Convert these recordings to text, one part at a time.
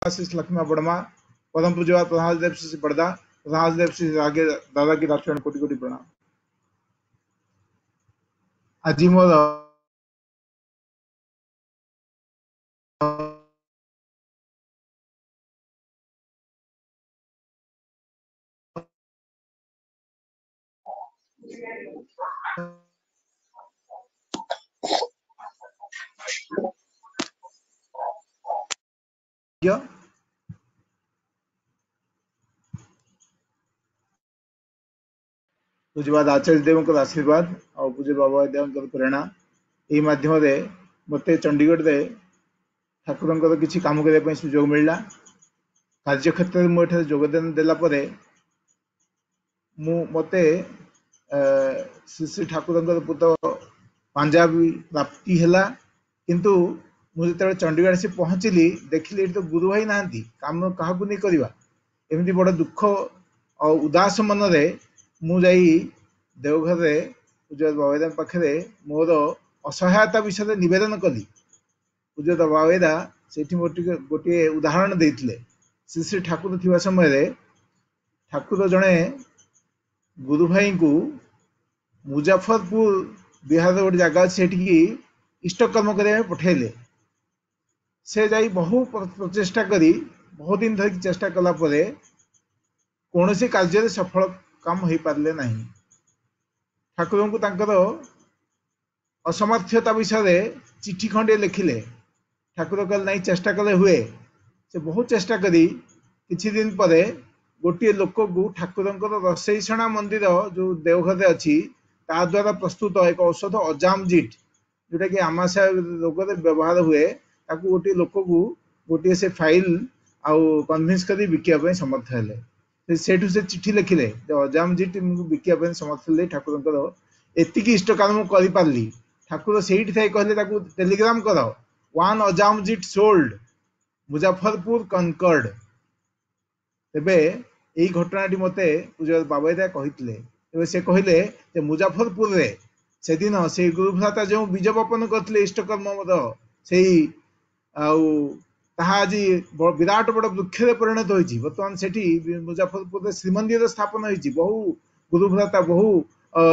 आशीष लक्ष्मी बड़मा परम पूज्य प्रधान देव श्री बड़दा प्रधान देव श्री आगे दादा की राष्ट्र कोटि कोटि प्रणाम। आज मोर पूज्यवाद आचार्य देव आशीर्वाद और पूज्य बाबा देव प्रेरणा यही मध्यम मत चंडीगढ़ में ठाकुर किसी कम करने सुजोग मिलला। कार्यक्षेत्र में मुझे योगदान देलापर मते श्री श्री ठाकुर पुत पंजाबी प्राप्ति है किंतु मुझे चंडीगढ़ से पहुँचली देखिली तो गुरु भाई ना काम क्या नहीं करवा एमती बड़ दुख और उदास मन मुझे देवघर पूज्य बाबा पाखे मोर असहायता विषय नवेदन कली। पूज्य बाबा से गोटे उदाहरण देते श्री श्री ठाकुर थी समय ठाकुर जड़े गुरु भाई को मुजफ्फरपुर बिहार गोटे जगह से इष्टकर्म करने पठेले। से जाई बहु प्रचेषा करी बहुत दिन धरिक चेष्टा कला परे कौन सी कार्य सफल काम हो पारे ना। ठाकुर को तांकर असमर्थता विषय चिठी खंडे लिखिले। ठाकुर कल नहीं चेष्टा कले हुए से बहुत चेष्टा करी किछि दिन परे गोटे लोक को ठाकुर रसईसणा मंदिर जो देवघर अच्छी ता द्वारा प्रस्तुत एक औषध अजामजिट जोटा कि आमाशा रोग व्यवहार हुए ताकू गोटे लोक को गोटे से फाइल आउ कन्भिन्स कर बिकापी समर्थ है। सेठू से चिठी लिखिले अजामजिट बिकापी समर्थ है। ठाकुर एतिकी इष्ट काम कर पार्ली। ठाकुर से कहले टेलीग्राम कर वन अजामजिट सोल्ड मुजफ्फरपुर कंकर्ड। तेबे यही घटनाटी मते पूज्य बाबा कहते से कहले मुजफ्फरपुर रे से दिन से गुरुभ्राता जो बीज बपन करते इष्टकर्म से आज विराट बड़ वृक्ष परिणत होती। बर्तमान से मुजफ्फरपुर श्रीमंदिर स्थापन होती। बहु गुरुभ्राता बहु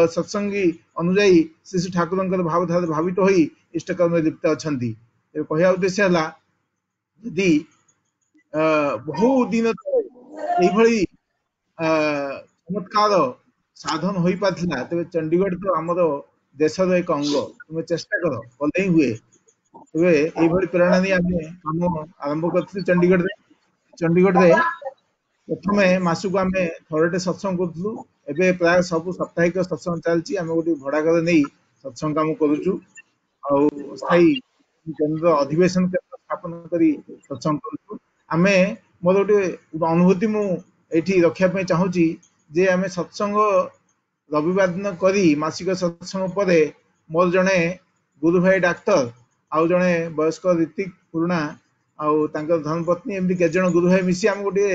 सत्संगी अनुजाई श्री श्री ठाकुर भावधारा भावित हो इष्टकर्म लिप्त अच्छा। कहया उद्देश्य है यदि बहु दिन यही चमत्कार साधन हो पाता तेज चंडीगढ़ तो आमर देशर एक अंग तुम चेष्टा कर कले ही हुए। तेरे ये प्रेरणा नहीं आम आरंभ कर चंडीगढ़ में प्रथम मसक आम थरटे सत्संग करूँ। एवं प्राय सब साप्ताहिक सत्संग चलती आम गोटे भड़ा घर नहीं सत्संग कम करुचु स्थायी केन्द्र अधिवेशन केन्द्र स्थापन कर सत्संग करुचु। आम मोर गोटे अनुभूति मुझे रखापी चाहूँगी जे आम सत्संग रविवार दिन करी मासिक सत्संग पर मोर जड़े गुरु भाई डाक्तर आउ जड़े वयस्क ऋतिक पुरुणा आउ धर्मपत्नी एमती के जन गुरु भाई मिसी आम गोटे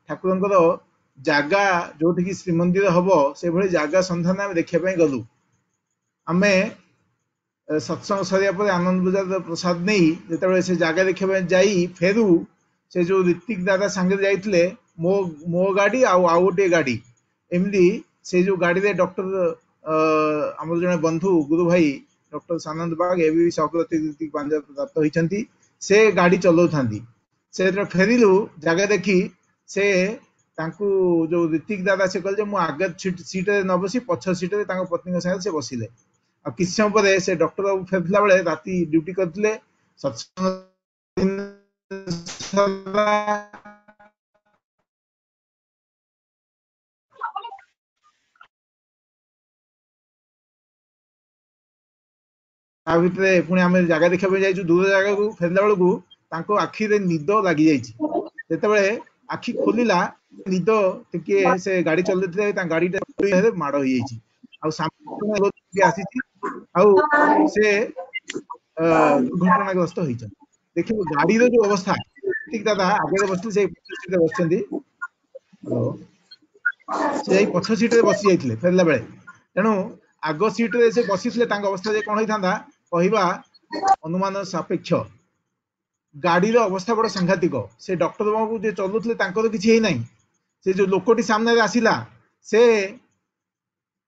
ठाकुर जगह जोटि श्रीमंदिर हम से भली जगह सन्धान आम देखापी गलु। आम सत्संग सरिया पर आनंद बजार प्रसाद नहीं जिते से जगह देखा जाई फेरू से जो ऋतिक दादा सांगे जाइए मो गाड़ी आउ गोटे गाड़ी एमती से जो गाड़ी रे डॉक्टर आम जड़े बंधु गुरु भाई डॉक्टर सानंद बाग ए सभापति ऋतिक पांजा प्राप्त होती से गाड़ी चलाऊँ से फेरिलु जगह देखी से जो ऋतिक दादा से कहले मु आगे सीट न बसी पछ सीट पत्नी साथ से बसिले। आ किछ समय पर से डॉक्टर बाबू फेरला बेले राति ड्यूटी करते सत्संग भितर पुणी आम जगह देखा जाइए दूर जगह को फेरला बेलू आखि निद लगी जाते आखि खोलिला निद टे से गाड़ी चलते गाड़ी माड़ हो से दुर्घटनाग्रस्त होती। देखिए गाड़ी जो अवस्था ठीक दादा आगे बस बस हेलो से पछ सीट बसी जाते फेरला बेले तेणु आग सीट से बसी अवस्था कौन होता कहवा अनुमान सापेक्ष गाड़ी अवस्था बड़ सांघातिक से डॉक्टर बाबू जे चलुले किसी ना से जो लोकटी सामने आसिला से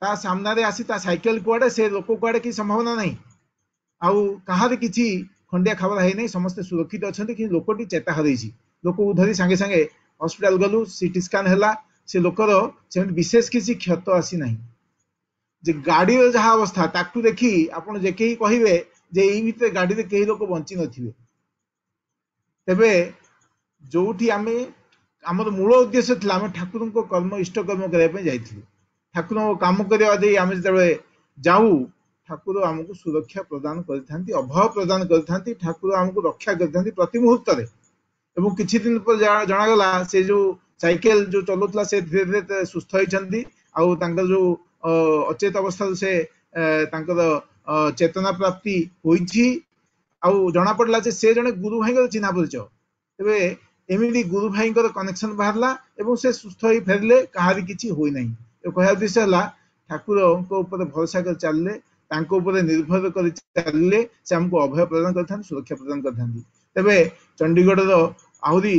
ता सामने आसी ता साइकेल कुआडे से लोक कुआडे कि संभावना नहीं आउ कहार किसी खंडिया खबर है नहीं समस्ते सुरक्षित अच्छा कि लोकटी चेता हर लोक को धरी सांगे सांगे हॉस्पिटल गलु सीटी स्कान है से लोकर से विशेष किसी क्षत आसी ना जे गाड़ी जहाँ अवस्था ताकू देखी आपड़ जे कहीं कहे जे यही भितर गाड़ी में कई लोक बंची नथिबे तेबे जोठी आमे आमर मूल उद्देश्य था आम ठाकुर को कर्म इष्ट कर्म करने जाइए ठाकुर काम करवा दे आम जो जाऊ ठाकुर आमको सुरक्षा प्रदान करते अभय प्रदान करते ठाकुर आमको रक्षा करते प्रति मुहूर्त एवं किछि दिन पर जनागला से जो साइकेल जो चलुला से धीरे धीरे सुस्थ होती जो अचेत अवस्था से चेतना प्राप्ति होइछि जना पड़ा से जड़े गुरु भाई चिन्हा परिचय तेरे एमती गुरु भाई कनेक्शन बाहरला एवं से सुस्थ हो फेरले कहार किसी होना कह उद्देश्य है ठाकुर भरोसा कर चलिए निर्भर कर चलिए से आमको अभय प्रदान करते सुरक्षा प्रदान करते तेरे चंडीगढ़ आहरी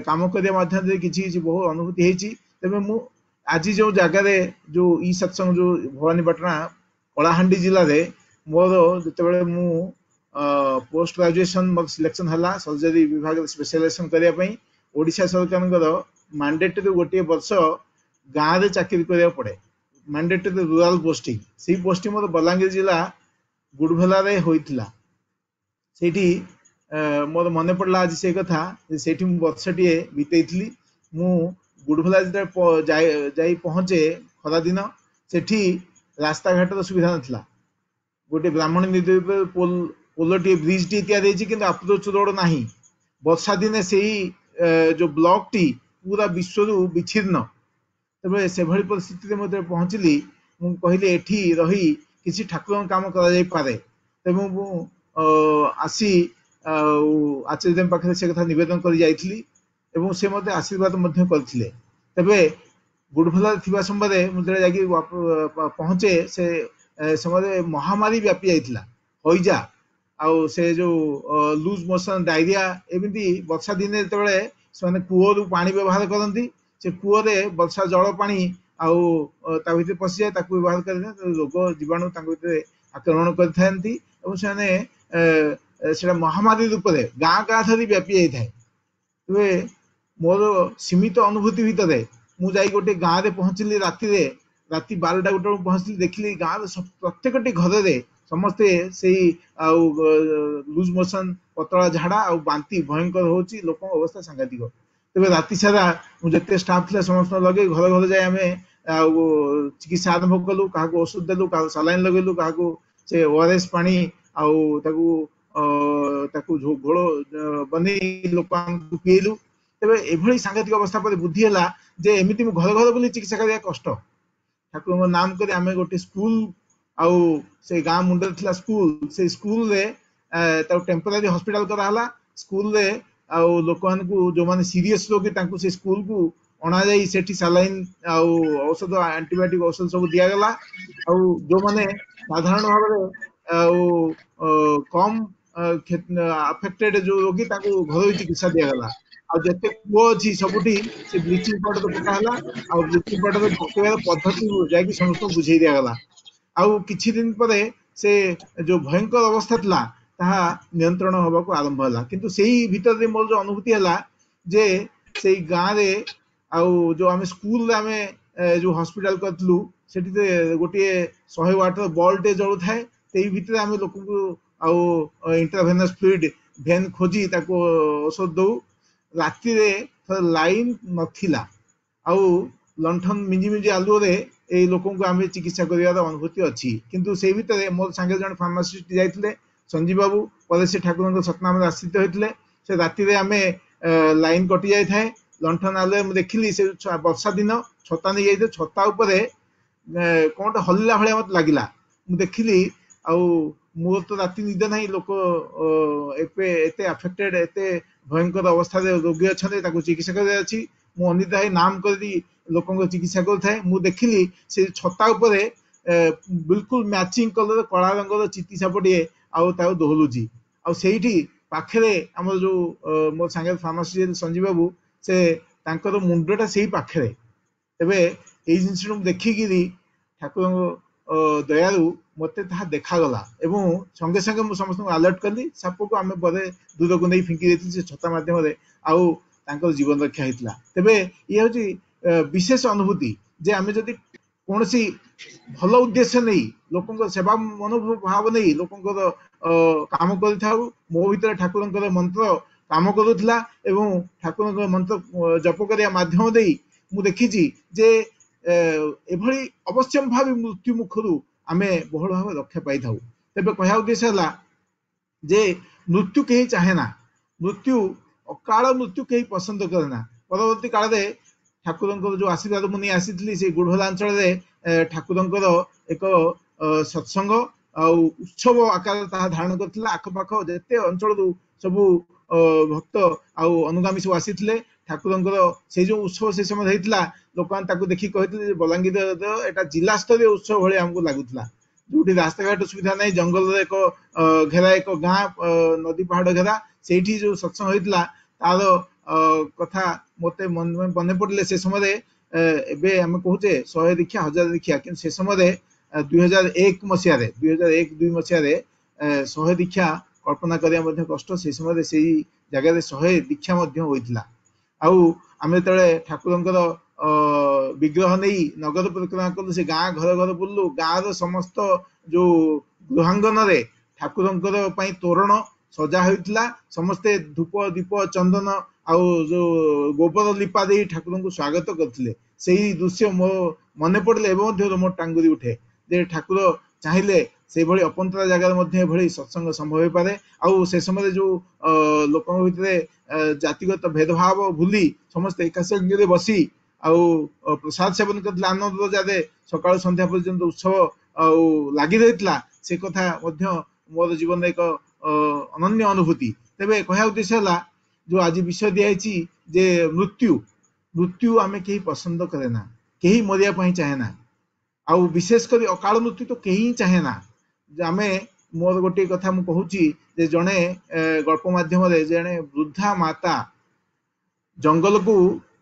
कम करने किसी बहुत अनुभूति होती तेरे मु आज जो जगार जो ई सत्संग जो भवानीपाटना कलाहांडी जिले में मोर जो मु पोस्ट ग्रेजुएशन मोर सिलेक्शन है सर्जरी विभाग स्पेशलाइजेशन करने ओडिशा सरकार मैंडेटरी गोटे वर्ष गाँव में चाकरी करा पड़े मैंडेटरी रूराल पोस्टिंग से पोस्टिंग मोर बलांगीर जिला गुड़भेला होता से मोर मन पड़ा आज से कथा से वर्षटे बीतई मु गुड़भेला जा पहुँचे खरा दिन से रास्ता घाटर सुविधा नाला गोटे ब्राह्मण नदी पोल टी ब्रिज टी या अप्रोच रोड ना वर्षा दिने से जो ब्लॉक टी पूरा विश्व विच्छिन्न तेरे से परिस्थिति में पहुँचली मुझे कहली एठी रही किसी ठाकुर काम करे तेणु आसी आचार्य पाखे से कथा नवेदन कर जाइली से मत आशीर्वाद करते तेरे गुड़भेला थी समय मुझे जा पहुँचे से समय महामारी व्यापी जाइला हईजा आउ से जो लूज मोशन डायरिया एमती वर्षा दिन जो कूअर पानी व्यवहार करती से कूअरे वर्षा जल पानी भर पशि जाए व्यवहार कर रोग जीवाणु आक्रमण कर महामारी रूप में गाँ गाँ धरी व्यापी जाए तेरे मोर सीमित अनुभूति भितर मुझे गोटे गाँव में पहुँचली राति 12टा गोटे पहुँचली देखली गाँव प्रत्येक घर समस्ते से लूज मोशन पतला झाड़ा और बांती भयंकर होची लोक अवस्था सांघातिक तेरे राति सारा मुझे स्टाफ था समस्त लगे घर घर जाए आम चिकित्सा आरंभ कलु क्या औषध देलु क्या सालाइन लगेलु क्या से ओआरएस पानी घोल बन लोक पीलु तेरे एभली सांघातिक अवस्था पर बुद्धि है जे एमती घर घर बोली चिकित्सा करने कष्ट ठाकुर नाम कर आम गोटे स्कूल आउ से गाँ मुंडे थिला स्कूल से स्कूल रे टेम्पररी हॉस्पिटल कराला स्कूल रे आउ लोक जो माने सीरियस रोगी तांको से स्कूल को अणा जाई सेठी सलाइन आउ औषध एंटीबायोटिक औषध सब दिया गला आउ जो माने साधारण भाव में आउ कम अफेक्टेड जो रोगी तांको घर चिकित्सा दिया गला आ जते कुओ अछि सबुठी से ब्लीचिंग पाउडर पकाला आ ब्लीचिंग पाउडर पकेवार पद्धति जाकी समस्त बुझाई दिया गला आउ किछि दिन परे से जो भयंकर अवस्था था ताहा नियंत्रण होगा को आरंभ है किंतु सेही भीतर मोर जो अनुभूति है जे से गाँव रे आउ जो आम स्कूल आम जो हॉस्पिटल करूँ से गोटे 100 वाट बॉल टे जलू थाए से भितर आम लोक को इंटरभेनस फ्लूइड भेन खोजी औषध दौ राति लाइन नथिला आउ लंठन मिंजी मिंजी आलुओ ये लोक आम चिकित्सा कर अनुभूति अच्छी किंतु से भितर मोर सांगे जन फार्मासीस्ट जाते संजीव बाबू पर से ठाकुर सतनाम आश्रित होते से राति आम लाइन कटि जाए था लंठन आलुए देखिली से वर्षा दिन छता नहीं जाइए छता उपरे कौन हल्ला भाया मत लगिला मुझे देखिली मोर तो राति निद ना लोक एते अफेक्टेड एते भयंकर अवस्था रोगी अच्छा चिकित्सा कर अनिता नाम कर लोक चिकित्सा करें मुझे देखिली से छता उपरे बिल्कुल मैचिंग कलर कला रंगर चिति सापटे दोहलुची पाखे आम जो मो सांगे फार्मासी संजीव बाबू से तांकर मुंडटा से पाखे तेबे ये जिनस देखिकी ठाकुर दयालु मते ताहा देखागला एवं संगे संगे मु समस्त अलर्ट कली साप को आम पदे दूर को नहीं फिंकी देती से छता माध्यम आउ तांकर जीवन रक्षा होता तेबे ये हूँ विशेष अनुभूति जे आम जदि कौन भल उद्देश्य नहीं लोक सेवा मनोभाव नहीं लोक काम कर मो भीतर ठाकुर मंत्र काम करूला एवं ठाकुर मंत्र जप करने माध्यम दे मु देखी जे एभली अवश्यम भावी मृत्यु मुखर आमे बहुल भाव रक्षा पाई था तेज कह उद्देश्य है जे मृत्यु कहीं चाहे ना मृत्यु अकाल मृत्यु कहीं पसंद करे ना परवर्ती काल में ठाकुर जो आशीर्वाद मुनि आसी से गुड़हला अंचल ठाकुर एक सत्संग उत्सव आकार धारण कर आखपाख जिते अंचल सबू भक्त आउ अनुगामी सब आसी ठाकुर से जो उत्सव से समय होता लोक मैंने देखिए कहते बलांगीर एटा जिला स्तरीय उत्सव भाई आमको लगुला जो रास्ता घाट सुविधा नहीं जंगल एक घेरा एक गाँ नदी पहाड़ घेरा से जो सत्संग होता तार कथा मत मन पड़े से समय एवं कहे 100 दीक्षा 1000 दीक्षा कि से समय 2001 मसीह 2001-2 मसीह 100 दीक्षा कल्पना करने कष्ट से समय से जगह 100 दीक्षा होता आम जो ठाकुर विग्रह नहीं नगर परिक्रमा कलु से गाँ घर घर बुलू गाँव समस्त जो गृहांगन ठाकुर तोरण सजा होता समस्ते धूप दीप चंदन आउ जो गोबर लिपा दे ठाकुर को स्वागत करते से दृश्य मो मन पड़े मोर टांगुरी उठे जे ठाकुर चाहिए से भली अपंतरा जगह सत्संग संभव हो पारे आउ से समय जो लोक भितर जातिगत भेदभाव भूली समस्त एका संगे बसी आउ प्रसाद सेवन करते आनंद जादे सकाल संध्या पर्यंत उत्सव लगी रही से कथा मोर जीवन एक अनन्य अनुभूति तेरे कह उद्देश्य है जो आज विषय दिखाई जे मृत्यु मृत्यु आम कहीं पसंद करे ना कहीं मरिया चाहे ना आउ विशेषकर अकाल मृत्यु तो कहीं चाहे ना आम मोर गोटे कथा मुझे कहूँ जड़े गल्प मध्यम जड़े वृद्धा माता जंगल को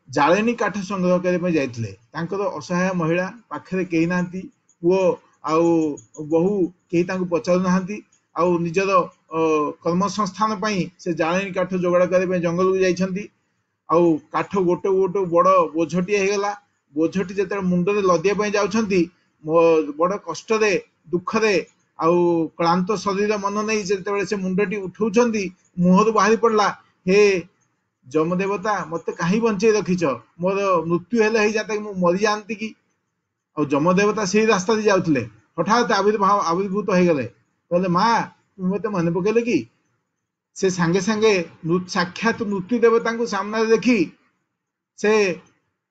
जालेनी काठ संग्रह करने जाते असहाय महिला पाखे कहीं ना पुओ आउ बहु कहीं पचारू ना आउ निजर कर्म संस्थान से जालेनी काठ जोगाड़ करने जंगल को जाइछंती आउ काठ गोटे गोटे बड़ बोझटी होगला बोझटी जो मुंडे लदिया जाउछंती बड़ कष्ट दुखरे आउ क्लांत शरीर मन नहीं जो से मुंडटी उठाउछंती मुहर बाहरी पड़ला हे जम देवता मत कहीं बंचे रखीच मोर मृत्यु हेले जाता कि मरी जाती कि और जम देवता से रास्ता जाऊे हठात आविर्भूत हो गले कहले माँ तुम मत मन पकेले कि से सांगे सांगे साक्षात मृत्यु देवता को सामने देखी से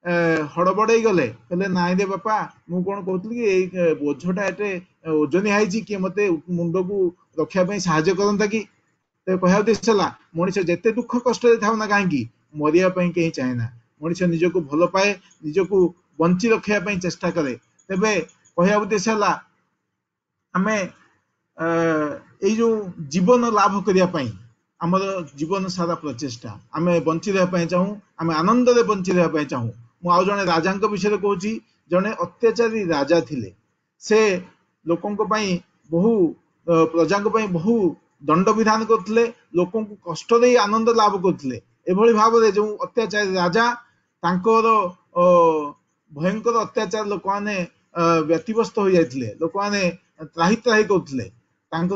हड़बड़े गले कहले नाई दे बापा मु कौन कहती कि बोझटा एटे ओजनिया किए मत मुंड को रखापी साहाଯ୍य करता कि कह उद्देश्य मनीष जिते दुख कष्ट था ना कहीं मरियापी कहीं चाहे ना मनीष निजक भल पाए निजक बंची रखापी चेष्टा करे तेरे कह उद्देश्य है आम जो जीवन लाभ करने आमर जीवन सारा प्रचेषा आम बंची रहा चाहूँ आम आनंद बंची रहा चाहूँ मुझे जड़े राजा विषय कहूँ जड़े अत्याचारी राजा थिले से लोकों बहु प्रजा बहु दंड विधान करते लोक कष्ट दे आनंद लाभ करते एभली भाव में जो अत्याचारी राजा तांकर भयंकर अत्याचार लोक मैंने व्यतिव्यस्त हो जाते लोक मैंने त्राही त्राही करते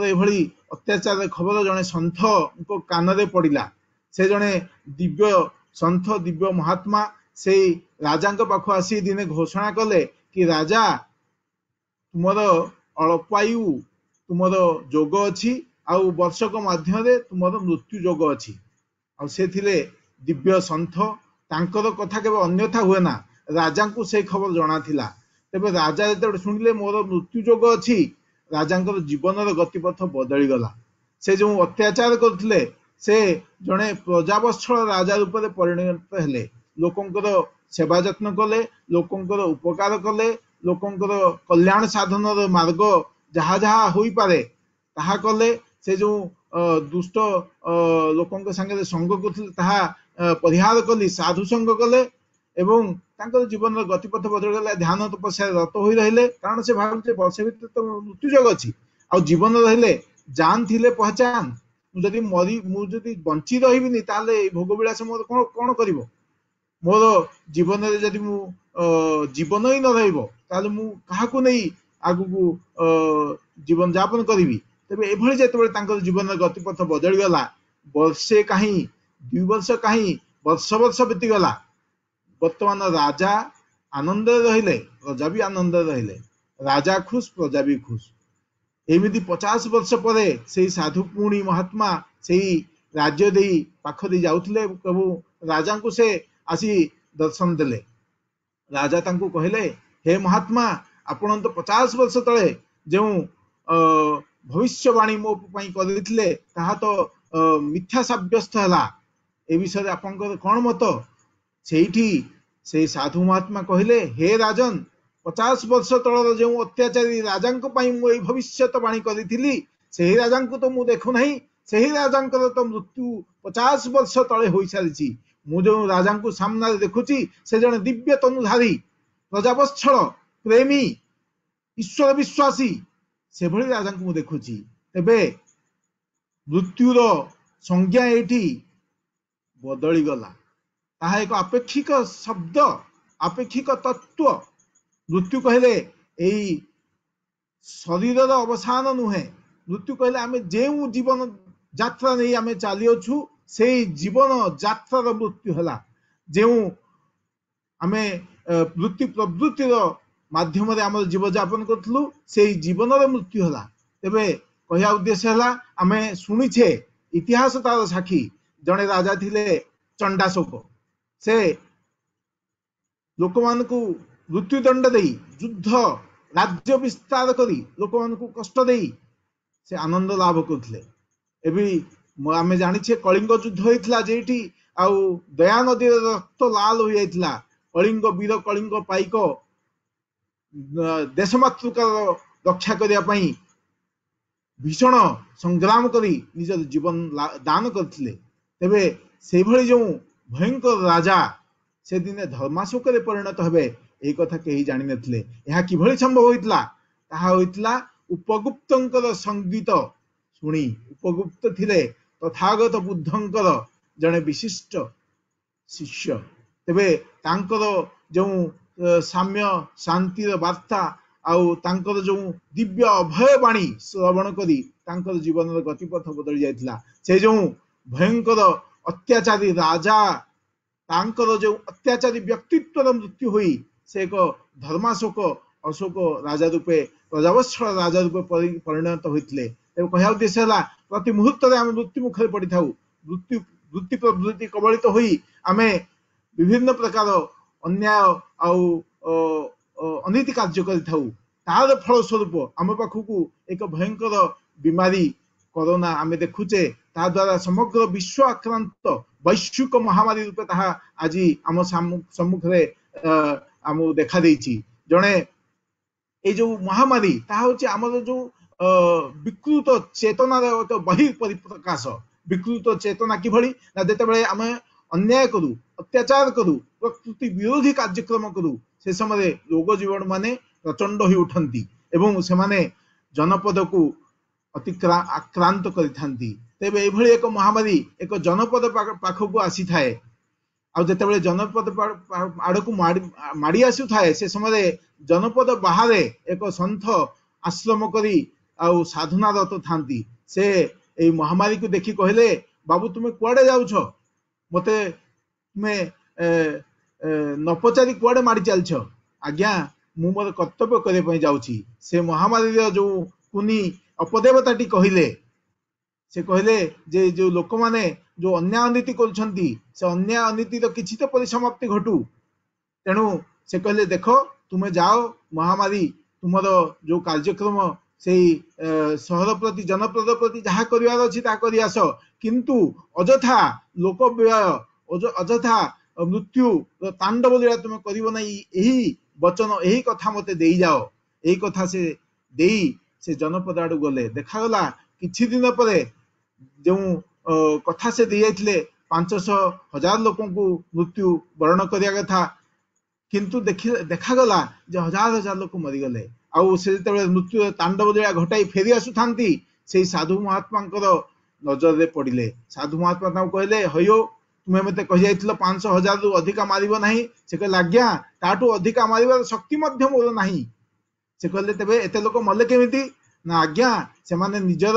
एभली अत्याचार खबर जड़े सन्थ कान पड़ा से जड़े दिव्य सन्थ दिव्य महात्मा से राजा पाख आसी दिने घोषणा कले कि राजा तुमर अल्पायु तुमर जोग अच्छी आउ वर्षक मध्य तुमर मृत्यु जोग अच्छी से दिव्य सन्थ तांकर कथा केवल अन्यथा हुए ना राजा को से खबर जना थिला तेबे राजा जो शुणिले मोर मृत्यु जोग अच्छी राजा जीवन गतिपथ बदली गला से जो अत्याचार करते से जड़े प्रजावत्सल राजा रूप में परिणत हेले लोकंकर सेवा जत्न कले लोकंकर उपकार कले लोकंकर कल्याण साधन मार्ग जहा जहा हो पारे ताहा कले से जो दुष्ट लोकଙ୍କ ସାଙ୍ଗରେ संग କରୁଥିଲେ ତାହା परिहार कली साधु संग कले एवं तांकर जीवन गतिपथ बदल गला ध्यान तपस्या रत होई रहिले कारण से भाबते वर्ष भीतर तो मृत्यु जग अछि आ जीवन रहिले जान थिले पहचान जदि मरी मु जदि बंची रहिबिनी ताले भोग विलास मोर कोन कोन करिवो मोर जीवन रे जदि मु जीवन ही न रहइबो ताले मु काहाकू नै आगु जीवन यापन करिवि तबे एभଳି जेतबेले तांकर जीवन गतिपथ बदल गला वर्षे काहे 2 वर्ष काहे वर्ष वर्ष बीती गला वर्तमान राजा आनंद रहिले प्रजा भी आनंद रहिले राजा खुश प्रजा भी खुश एमिति 50 वर्ष परे से साधु पुणी महात्मा से राज्य दे पाख दे जाउथले प्रभु राजा को से आसी दर्शन देले राजा तांको कहले हे महात्मा आपण तो 50 वर्ष तले जो भविष्यवाणी मो पई करथिले ताहा तो मिथ्या साब्यस्त हला ए विषय आपनकर कोन मत सेठी से साधु महात्मा कहले हे राजन 50 वर्ष तलर जो अत्याचारी राजा मुझे भविष्यवाणी करी से राजा को तो मुझे देखु नहीं से राजा तो मृत्यु 50 वर्ष तले हो सारी मु जो राजा को सामने देखुची से जन दिव्य तनुधारी प्रजावत्सल प्रेमी ईश्वर विश्वासी से भली राजा को देखुची तेबे मृत्युर संज्ञा एठी बदली गला ताहा एक अपेक्षिक शब्द अपेक्षिक तत्व मृत्यु कहले एई शरीर अवसान नुहे मृत्यु कहले आमे जेउ जीवन यात्रा नहीं आमे चली अच्छु से जीवन यात्रार मृत्यु हला जेउ आमे वृत्ति प्रवृत्तिर माध्यम आम जीवन यापन करूँ से जीवन मृत्यु हला तेबे कहया उद्देश्य हला आमे शुणीछे इतिहास तार साक्षी जड़े राजा थिले चंडाशोक से लोक मान को मृत्युदंड दे युद्ध राज्य विस्तार करी लोक मान को कष्ट दे से आनंद लाभ करथिले एबी आमे जानिछे कलिंग युद्ध होइतला जेठी आउ दया नदी रक्त लाल हो जाइतला कलिंग वीर कलिंग पाइक देशमातृकार रक्षा करिया पई भीषण संग्राम करी निज जीवन दान करथिले तेबे से भली जो भयंकर राजा से दिने धर्माशोक परिणत हेबे ए कथा केही जानि नथिले यहा किभଳି संभव होइतला ताहा होइतला उपगुप्तंकर संगीत सुनी उपगुप्त थिले तथागत बुद्धंकर जने विशिष्ट शिष्य तेबे तांकर जो साम्य शांतिर वार्ता आउ तांकर जो दिव्य अभय वाणी श्रवण करी तांकर जीवन गतिपथ बदल जाइतला से जो भयंकर अत्याचारी राजा तांकर जो अत्याचारी व्यक्तित्व मृत्यु हुई से एक धर्माशोक अशोक राजा रूपे प्रजावत्सल राजा रूपे परिणत होते कह उद्देश्य है प्रति मुहूर्त आम मृत्यु मुखर पड़ी था वृत्ति प्रवृत्ति कबलित तो हुई आम विभिन्न प्रकार अन्याय अनीति कार्य कर फलस्वरूप आम पाखक एक भयंकर बीमारी कोरोना आम देखुचे ता द्वारा समग्र विश्व आक्रांत वैश्विक महामारी रूपे ताहा आज आम सम्मुखें आम देखा देछि जड़े ये जो महामारी ताहा होछि आमर जो विकृत चेतनार एक बहिर्परिप्रकाश विकृत चेतना किभଳି ना जेतेबेले आमे अन्याय करू अत्याचार करू प्रकृति विरोधी कार्यक्रम करू से समय रोग जीवाणु माने प्रचंड हो उठंती एवं से माने जनपद को आक्रांत करिथांती तेबे एभଳି एक महामारी एक जनपद पाखक आसी थाए आ जेतेबेले जनपद आड़क माड़ी आसु थाए से समय जनपद बाहर एक संथ आश्रम करी आउ साधना रत थांती से ए महामारी को देखी कहले बाबू तुमे कुआडे जाउछ मते तुमे न पचारी कुआडे माड़ी चलछ आज्ञा मु मोर कर्तव्य करे पई जाउछी से महामारी जो कुनी अपदेवताटी कहले से कहले जे जो लोक माने जो अन्याय अनीति करुछंती से अन्याय अनीति तो किछि तो परिसमाप्ति घटू तेणु से कहले देखो तुमे जाओ महामारी तुमर जो कार्यक्रम से सहर प्रति जनपद प्रति जहाँ करिवार अछि ता करि आस किंतु अजथा लोक व्यय अजथा मृत्यु तांडव लीला तुम करिवो नै एही वचन एही कथा मते देई जाओ एही कथा से देई से जनपद आडू गले देखा गला किछि दिन परे जो कथा से दी जाइए 500,000 लोक मृत्यु वरण करिया कथा किंतु देखागला जे हजार हजार लोक मरीगले आउ से मृत्यु तांडव लीला घटाई फेरी आसुथांती से साधु महात्मा नजर रे पड़िले साधु महात्मा कहले हयो तुम्हें मत कही जाइथिलो 500,000 रु अधिका मारिबो नहीं से कहले आज्ञा ताठू अधिका मारिबार शक्ति मध्य मोर नहीं से कहले तेबे एते लोक मले केमिति ना आज्ञा से माने निजर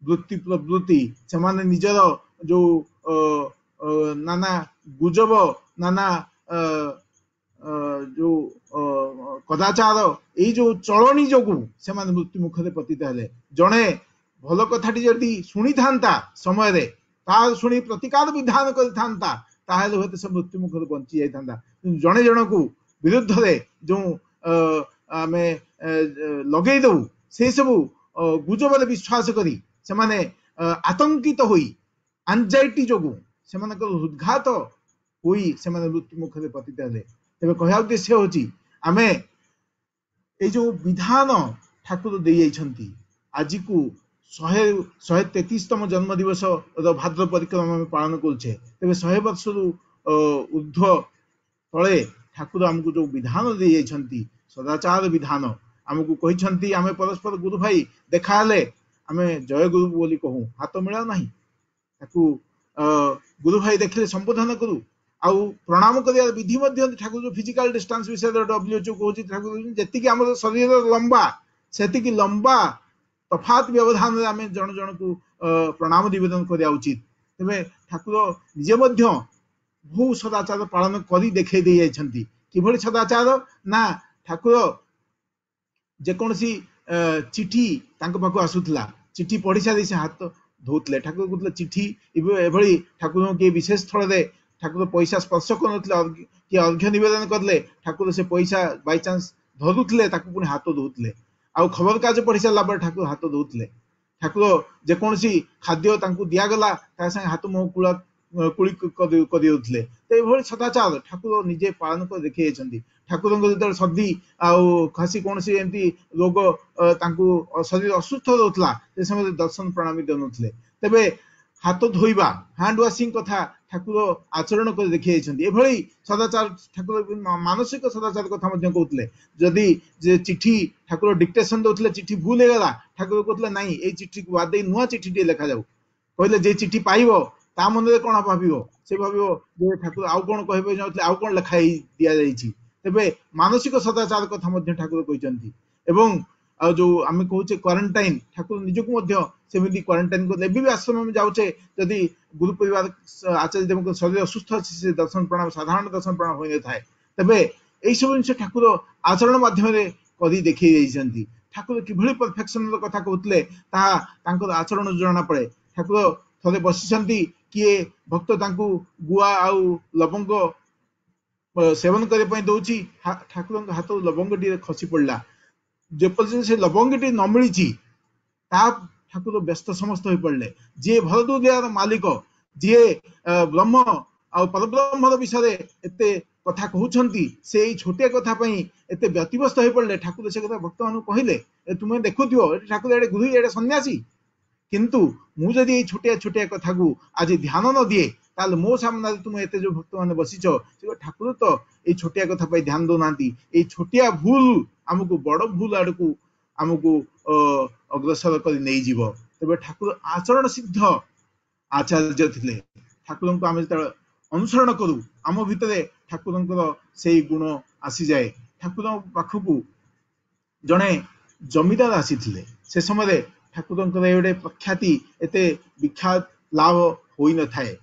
वृत्ति प्रवृत्ति से माने निजर जो नाना गुजब नाना जो कदाचार यही जो चलनी जो से मृत्यु मुखरे पतित हेले जड़े भल कथाटी जदि शुणी था समय शुणी प्रतिकार विधान कर से मृत्यु मुखर बंची जाता जड़े जन को विरुद्ध जो आम लगे दू से सब गुजब विश्वास करी से माने आतंकित होई एंजाइटी जो से हृदघात होई से मृत्यु मुखरे पतित हेले तेरे कह उद्देश्य हूँ आमे ये जो विधान ठाकुर दे आज को 133तम जन्म दिवस भाद्र परिक्रमा आम पालन करुचे तेरे 100 वर्ष ऊर्ध्व तले ठाकुर आमको जो विधान दे सदाचार विधान आमको कहते आम परस्पर गुरु भाई देखा आम जय गुरु बोली कहूँ हाथ मिला ना गुरु भाई देखले संबोधन करूँ आउ प्रणाम करिया विधि ठाकुर फिजिकल डिस्टेंस विषय WHO कहूँ ठाकुर जी आम शरीर लंबा से लंबा तफात व्यवधान आम जन जन को प्रणाम निवेदन करिया उचित तेरे ठाकुर निजे बहु सदाचार पालन कर देखे दे कि सदाचार ना ठाकुर जेकोसी चिठी पाख आसूला चिठी पढ़ी सारी से हाथ धोते ठाकुर कहते चिठी एभली ठाकुर किए विशेष स्थल ठाकुर पैसा स्पर्श कर किए अर्घ्य नवेदन करले ठाकुर से पैसा बाय चांस धरुले पुणी हाथ धोते आउ खबर कागज पढ़ी सारा ठाकुर हाथ धोते ठाकुर जेकोसी खाद्य दिगला संगे हाथ मुह कूला कुली कर सदाचार ठाकुर निजे पालन कर देखे ठाकुर जो सर्दी आउ खासी कौन सी एमती रोग शरीर असुस्थ रोला से समय दर्शन प्रणामी देते तेरे हाथ धोइबा हैंड वाशिंग कथा ठाकुर आचरण कर देखे सदाचार ठाकुर मानसिक सदाचार कथा कहते जदि चिठी ठाकुर डिक्टेशन दौले चिठी भूल होगा ठाकुर कहते ना ये चिठी को बाद नुआ चिठी टे लिखा जाऊ कहले जे चिठी पाइब ता मन में कौन भाव से भाव ठाकुर आउ कौन कहे आउ कौन लिखाई दि जाइए तेरे मानसिक सदाचार कथा ठाकुर कहते जो आम कहूचे क्वारंटाइन ठाकुर निजक सेमती क्वारंटाइन कर आश्रम में जाऊे जदि गुरु परिवार आचार्य देव शरीर असुस्थ अच्छी से दर्शन प्रणाम साधारण दर्शन प्रणाम हो था तेरे यही सब जिन ठाकुर आचरण मध्यम कर देखे ठाकुर कि परफेक्शन कथा कहते आचरण जना पड़े ठाकुर थे बसी किए भक्त गुआ आउ लवंग सेवन करने दौर ठाकुर हाथ लवंग टी खसी पड़ा जेपर्यंत से लवंग टी न मिली ठाकुर व्यस्त समस्त हो पड़े जी भर दुनियार मालिक जी ब्रह्म आ परब्रह्म विषय एत कथा कहते से छोटिया कथा एत व्यतिव्यस्त हो पड़े ठाकुर से कथा भक्त मान कहले तुम्हें देखुव ठाकुर एडे गुरु एडे सन्यासी किंतु मुझे छोटिया छोटिया कथा को आज ध्यान न दिए ताल मो सामने तुम एत जो भक्त मैंने बसीच ठाकुर तो ये छोटिया कथा ध्यान दौना ये छोटिया भूल आमको बड़ भूल आड़ को आमको अग्रसर कर नहीं जीव तेरे ठाकुर आचरण सिद्ध आचार्य थे ठाकुर को आम जो अनुसरण करूँ आम भितर ठाकुर से गुण आसी जाए ठाकुर पाखक जड़े जमीदार आसी से समय ठाकुर गोटे प्रख्याति एत विख्यात लाभ हो न थाए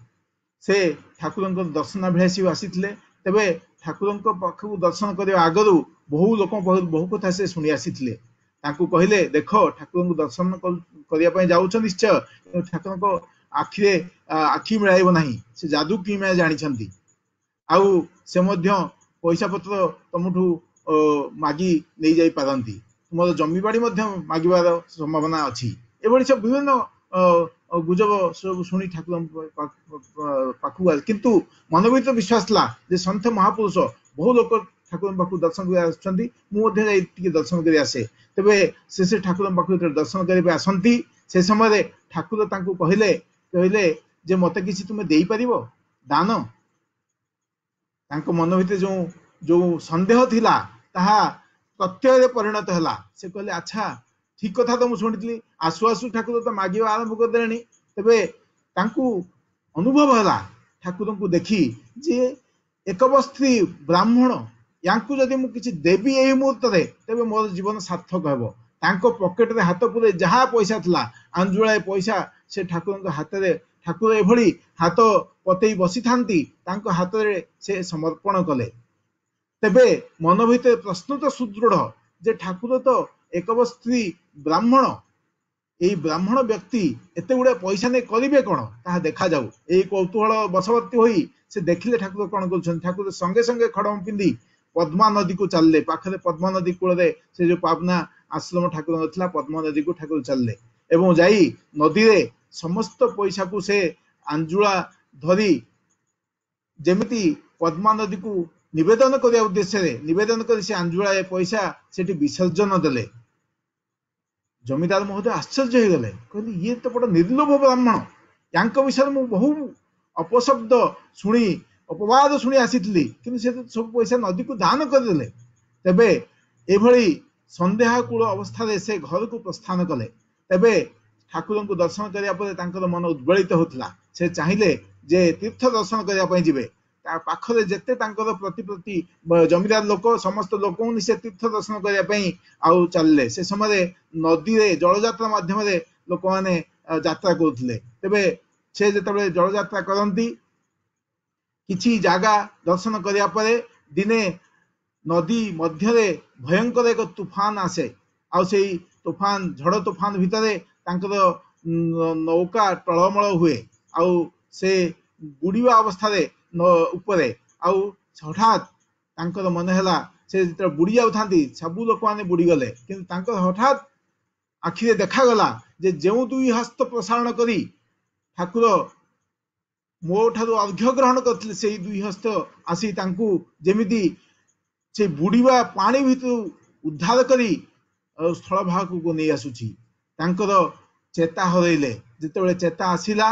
से ठाकुर दर्शनाभिलाषी आसी तेरे ठाकुर पाखक दर्शन करने आगु बहु लोक बहु कथा से शुणी आसी कहले देख ठाकुर को दर्शन करने जाऊँ निश्चय ठाकुर आखिरे आखि मिलाइब ना से जादू कि जानी आउ से पैसा पत्र तुमठू मागी नहीं जाई पारती तुम जमी बाड़ी मागिबार संभावना अच्छी ये सब विभिन्न गुजब सब शुणी ठाकुर पाखक किंतु मन भर विश्वास ला सन्थ महापुरुष बहु लोक ठाकुर पाखक दर्शन कर दर्शन कर आसे तेरे से ठाकुर पाखक दर्शन करने आसती से समय ठाकुर तांकु कहले कहले जे मते किसी तुमे देई परिबो दान तांको मन भितर जो जो संदेह थिला ताहा प्रत्यय परिणत हला से कहले अच्छा ठीक कथा तो मु सुनितली आसु आसु ठाकुर तो मागिबा आरंभ कर देलेनी तबे तांकु अनुभव हला ठाकुर को देखी जे एकबस्त्री ब्राह्मण यांकु जदि मु किछि देबी एही मुहूर्त रे तबे मोर जीवन सार्थक हेबो तांको पॉकेट रे हाथ पुरे जहा पैसा थिला अंजुळाए पैसा से ठाकुर हाथ रे ठाकुर एभली हाथ पतेई बसी थांती तांको हाथ रे से समर्पण कले तेबे मन भितर प्रश्न तो सुदृढ़ जे ठाकुर तो एकबस्त्री ब्राह्मण एई ब्राह्मण व्यक्ति एते गुडे पैसा ने करिवे कोन ताहा देखा जाऊ एई कौतूहल बशवर्ती होई से देखिले ठाकुर कोन करछन ठाकुर संगे संगे खड़म पिंदी पद्मा नदी को चलले पाखरे पद्मा नदी कूल रे से जो पावना आश्रम ठाकुर नथिला पद्मा नदी को ठाकुर चलले एवं जाई नदी रे समस्त पैसा को से अंजुला धरी जेमिति पद्मा नदी को निवेदन करिया उद्देश्य रे निवेदन करी से अंजुला पैसा सेठी विसर्जन देले जमीदार महोदय आश्चर्य हो गले कहले ये तो बड़ा निर्लोभ ब्राह्मण यांक विषय मु बहु अपशब्द शुणी अपवाद शुणी आसीथिली किंतु से सब पैसा नदी को दान करदेले तेबे एभली संदेहाकूल अवस्था रे से घर को प्रस्थान कले तेबे ठाकुर को दर्शन करिया परे तांकर मन उद्वेलित होतला से चाहिले जे तीर्थ दर्शन करिया पई जिवे ता पाखरे जेते तांकर प्रति प्रति जमीदार लोक समस्त लोक से तीर्थ दर्शन करिया पई आउ चलले से समय नदी रे जल यात्रा माध्यम रे लोक माने यात्रा करथले तेबे से जेतबे जल यात्रा करंती किछि जागा दर्शन करिया परे दिने नदी मध्य रे भयंकर एक तूफान आसे आ से तूफान झड़ तूफान भितरे तांकर नौका टळमळ हुए आउ से बुड़ीवा अवस्था रे उपरे आउ हठात तांकर मन हैला से जेतबे बुड़ी जाउथांती सबु लोक माने बुड़ी गले किंतु तांकर हठात आखिरे देखा गला जे जेउ दुई हस्त प्रसारण करी ठाकुर मो ठारू अर्घ्य ग्रहण करथिले सेही दुई हस्त आसी तांकु जेमिति से बुड़ीवा पानी भितर उद्धार करी स्थल भाग को नहीं आसुची तांकर चेता हरइले जेतेबेले चेता आसिला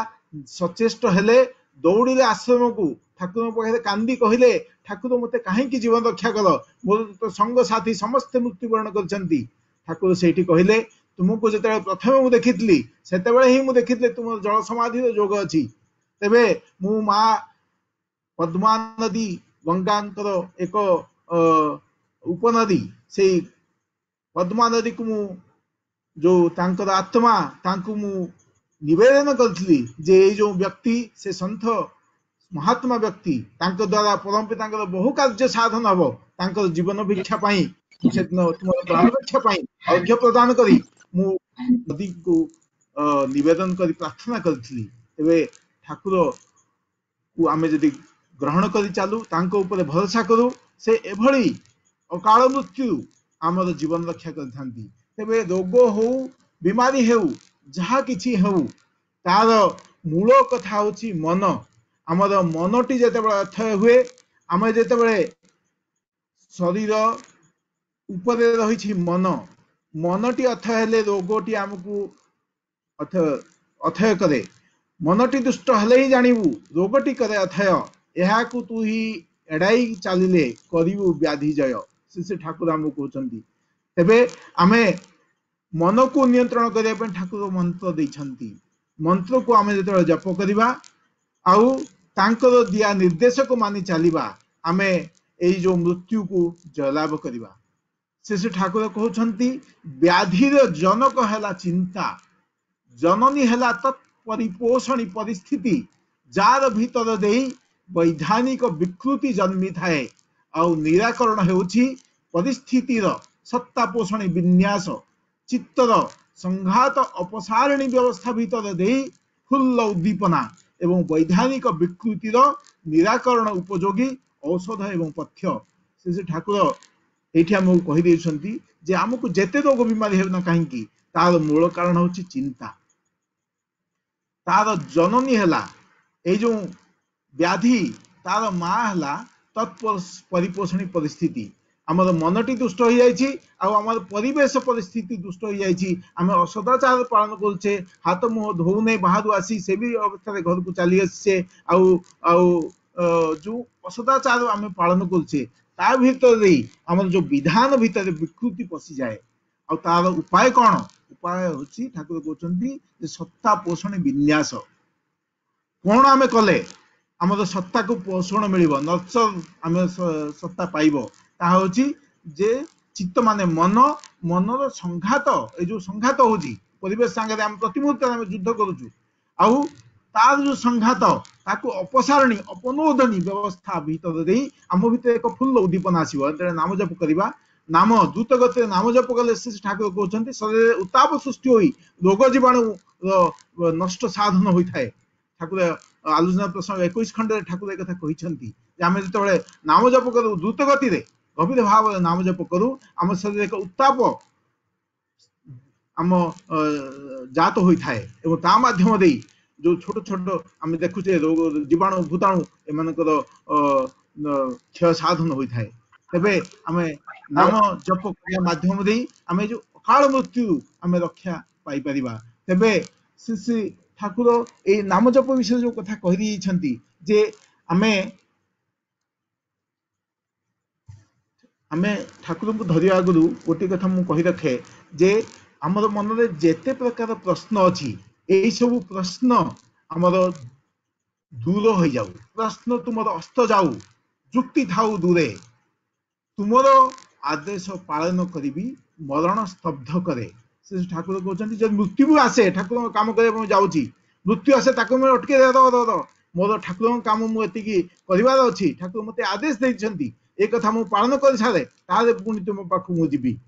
सचेष्ट हेले दौड़िले आश्रम को ठाकुर पाखे कांदी कहले ठाकुर मते काहेकि जीवन रक्षा कल मोर तो संग साथी समस्त मृत्युवरण करछंती ठाकुर सेठी कहले तुमको जेतेबेले प्रथम मु देखितली सेतेबेले ही मु देखितले तुम जल समाधि रो जोग अछि तेबे मु मा पद्मा नदी गंगांकर एक उपनदी से पद्मा नदी को मु जो तांकर आत्मा तांकु मु निवेदन करथली जे जो व्यक्ति से संत महात्मा व्यक्ति तांको द्वारा परम पितांकर बहु कार्य साधन हबो तांकर जीवन भिक्षा पाई से तुम प्राण रक्षा पाई अर्घ्य प्रदान करी मु नदी को निवेदन करी प्रार्थना करथली एबे ठाकुर को आमे जदि ग्रहण करी चालू तांको ऊपर भरोसा करू से एभली अकाल मृत्यु आमर जीवन रक्षा करथांती तेबे रोग हो बीमारी हेउ जहा किछि हेउ तार मूल कथा होची मन आमर मनटी जेतेबेले अथय हुए आमे जेतेबेले शरीर ऊपर रही मन मनटी अथय हेले रोगटी आमको अथय करे मनटी दुष्ट हेले ही जानिबू रोगटी करे अथय एहाकू तू ही एड़ाई चलिले करिबू व्याधि जय श्री ठाकुर आमको कहते तेबे आमे मन को नियंत्रण करने पे ठाकुर मंत्र देइछंती मंत्र को आमे जेतेबेले जप करिबा आउ तांकर दिया निर्देश को मानि चलिबा आमे एई जो मृत्यु को जयलाभ करिबा श्री ठाकुर कहउछंती व्याधिर जनक हैला चिंता जननी हैला तत्परिपोषणी परिस्थिति जार भीतर देई वैधानिक विकृति जन्मी थाए आउ निराकरण हेउछि परिस्थितिर सत्ता पोषणी विन्यास चित्तर संघात अपसारिणी व्यवस्था भीतर देई फुल्ल उद्दीपना एवं वैधानिक विकृतिर निराकरण उपयोगी औषध एवं पथ्य श्री ठाकुर एठी हमको कहि देउछंती जे हमको जेते रोग बीमारी हेना काहेकि तार मूल कारण होछि चिंता तार जननी हैला ए जो व्याधि तार माँ हैला तत्परिपोषणी परिस्थिति आमर मनटी दुष्ट हो जाइए आमर परिवेश परिस्थिति दुष्ट हो जाइए आम असदाचार पालन करुचे हाथ मुह धोने बाहर आसी से भी अवस्था घर को चली आसे जो असदाचार आम पालन करुचे ता भीतर आमर जो विधान भितर विकृति पशि जाए तार उपाय कौन उपाय हूँ ठाकुर कहते सत्ता पोषण विन्यास कौन आम कले आम सत्ता को पोषण मिल नर्चर आम सत्ता पाइब ता हूँ जे चित्त माने मन मनर संघात ए जो संघात हूँ परिवेश सांगे आम प्रति मुहूर्त आम युद्ध करुचु आउ तार जो संघात ताकू अपसारणी अपनोदनी व्यवस्था भीतर आम भीतर एक फुल उद्दीपना आसो नाम जप करवा नाम द्रुत गति नाम जप कले ठाकुर कहते शरीर उत्ताप सृष्टि हो रोग जीवाणु नष्ट साधन होता है ठाकुर आलोचना प्रसंग 21 खंड ठाकुर एक कहते आम जो नाम जप करूँ द्रुत गति गभीर भाव नाम जप करूँ आम शरीर एक उत्ताप आम जात होता है और ता माध्यम दे जो छोट छोट आम देखुचे रोग जीवाणु भूताणु एमानकर क्षय साधन होता है तेबे आम नाम जप करने माध्यम दे आम जो अकाल मृत्यु आम रक्षा पाई परिबा तेबे श्री श्री ठाकुर ए नाम जप विषय जो कथा कहि दी जे आमे आमे ठाकुर को धरिया आगु गोटे कथा मु कहि रखे जे आमर मन में जेते प्रकार प्रश्न अच्छी यही सब प्रश्न आमर दूर हो जाऊ प्रश्न तुमर अस्त जाऊ जुक्ति थाऊ दूरे तुमर आदेश पालन करी मरण स्तब्ध करे से ठाकुर कहते जब मृत्यु आसे ठाकुर काम कर जाऊँगी मृत्यु आसे अटके मोर ठाकुर काम मुझे करार अच्छी ठाकुर मत आदेश देती एक कथा मु पालन कर सारे ताले पुणी तुम पाख मुझी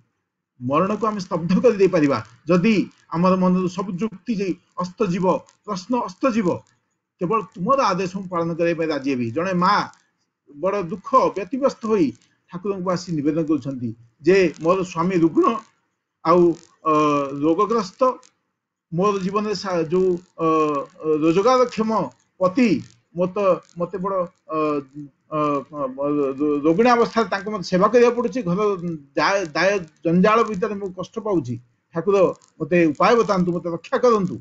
मरण को आम स्तब्ध कर दे पारिबा जदि आमर मन सब जुक्ति अस्त जीव प्रश्न अस्त जीव केवल तुमर आदेश पालन करने राजी भी जड़े माँ बड़ दुख व्यतिव्यस्त हो ठाकुर को आसी नवेदन कर मोर स्वामी रुग्ण आउ रोगग्रस्त मोर जीवन जो रोजगारक्षम पति मत मत बड़ रोगिणी अवस्था मत सेवा करा पड़ुची घर दाय जंजाल भितर मु कष्ट पाऊँ ठाकुर मत उपाय बतातु मत रक्षा करंतु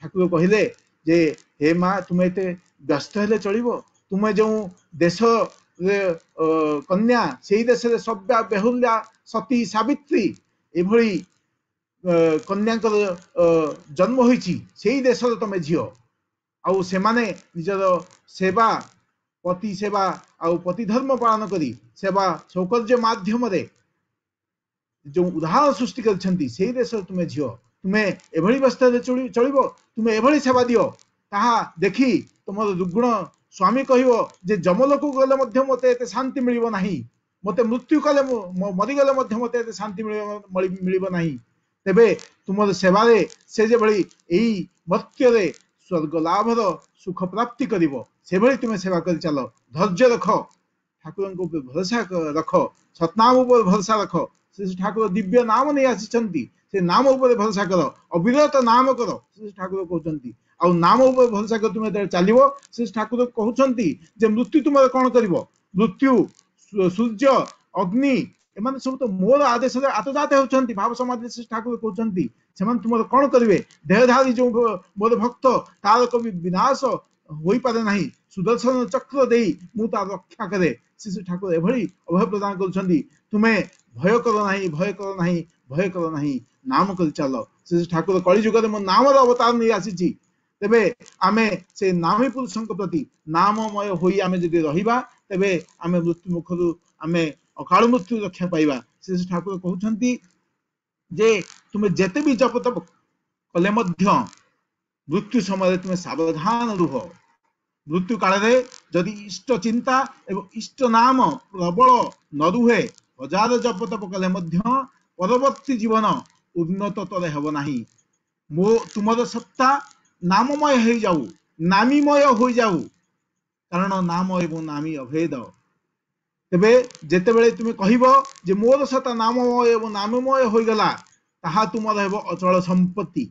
ठाकुर कहले जे हे माँ तुम्हें एत व्यस्त हेले चलो तुम्हें जो देश कन्या से देश सव्या बेहुल्या सती सावित्री एभली कन्या जन्म होई देश तुम झील आउ से माने निजर सेवा पति सेवा आउ पति धर्म पालन करी सेवा सौकर्य माध्यम जो उदाहरण सृष्टि कर देश तुम्हें झील तुम्हें एभली व्यस्त चलो तुम्हें एभली सेवा दियो ताहा देखी तुम रुग्ण स्वामी कहिबो जे जमलोक गले मते एते शांति मिलिबो नाही मते मृत्यु कले मरीगले मते शांति मिलिबो नाही तेबे तुम सेवा से जे भली एई मर्त्य स्वर्ग लाभर सुख प्राप्ति करिवो से भली तुम सेवा कर चलो धैर्य रख ठाकुर ऊपर भरोसा रख सतनाम ऊपर भरोसा रख श्री ठाकुर दिव्य नाम नहीं आसी से नाम ऊपर भरोसा कर अविरत नाम कर श्री ठाकुर कहते आउ नाम ऊपर भरोसा कर तुम चलो श्री ठाकुर कहते जे मृत्यु तुम कौन कर मृत्यु सूर्य अग्नि एम सब तो मोर आदेश आतजात होती भाव समाधि श्री ठाकुर कहते से तुम कौन करेंगे देहधारी जो मोर भक्त तार कभी विनाश हो पारे ना सुदर्शन चक्र दे मु तार रक्षा करे श्री ठाकुर एभली अभय प्रदान कर तुम्हें भय कर ना भय कर ना भय कर ना नाम कर चल श्री ठाकुर कलिजुग मो नाम अवतार नहीं आसी तेबे आमे से नामी पुरुषों प्रति नाममय होई आमे जदि रहिबा तेबे आमे मृत्यु मुखरु आमे अकाल मृत्यु रक्षा पाइबा श्री ठाकुर कहउछंती जे तुमे जेते भी जप तप कले मध्य मृत्यु समय तुमे सावधान रुह मृत्यु काल रे जदि इष्ट चिंता एवं इष्ट नाम प्रबल न रुहे हजार जप तप कले मध्य परवर्ती जीवन उन्नततर हेब नाही मो तुमर सत्ता नाममय हो जाऊ नामीमय हो जाऊ कारण नाम एवं नामी अभेद तेबे जेते बेले तुम कहबो जे मोर सत्ता नाममय एवं नाममय हो गला ताहा तुमर हेबो अचल संपत्ति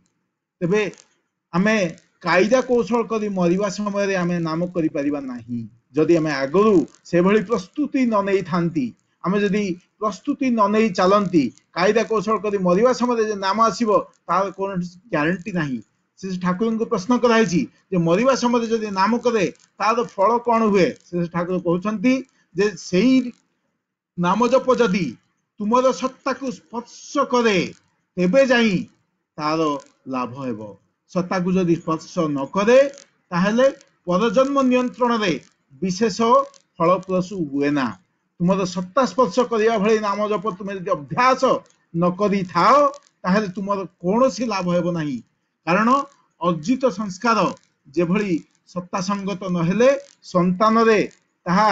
तेबे आमे कायदा कौशल करी मरिबा समय आमे नाम करि परिबा नाही जदि आमे आगरु से भली प्रस्तुति न नै थांती आमे जदि प्रस्तुति न नहीं चलती कायदा कौशल करी मरिबा समय जे नाम आसीबो तार कोन ग्यारंटी नाही से ठाकुर को प्रश्न कराई जे मरिबा समय जदि नाम करे तार फल कौन हुए से ठाकुर कहउछंती जे सेही नाम जप जदि तुमर सत्ता को स्पर्श करे तेबे जाई तार लाभ हेबो सत्ता को जदि स्पर्श न करे ताहले परजन्म नियंत्रण रे विशेष फलप्रसू हुए ना तुम सत्ता स्पर्श करने भाई नाम जप तुम यदि अभ्यास न करी थाओ ताहले तुम कौन लाभ हेब ना कारण अर्जित संस्कार जेभली सत्ता संगत नहेले संतान रे ताहा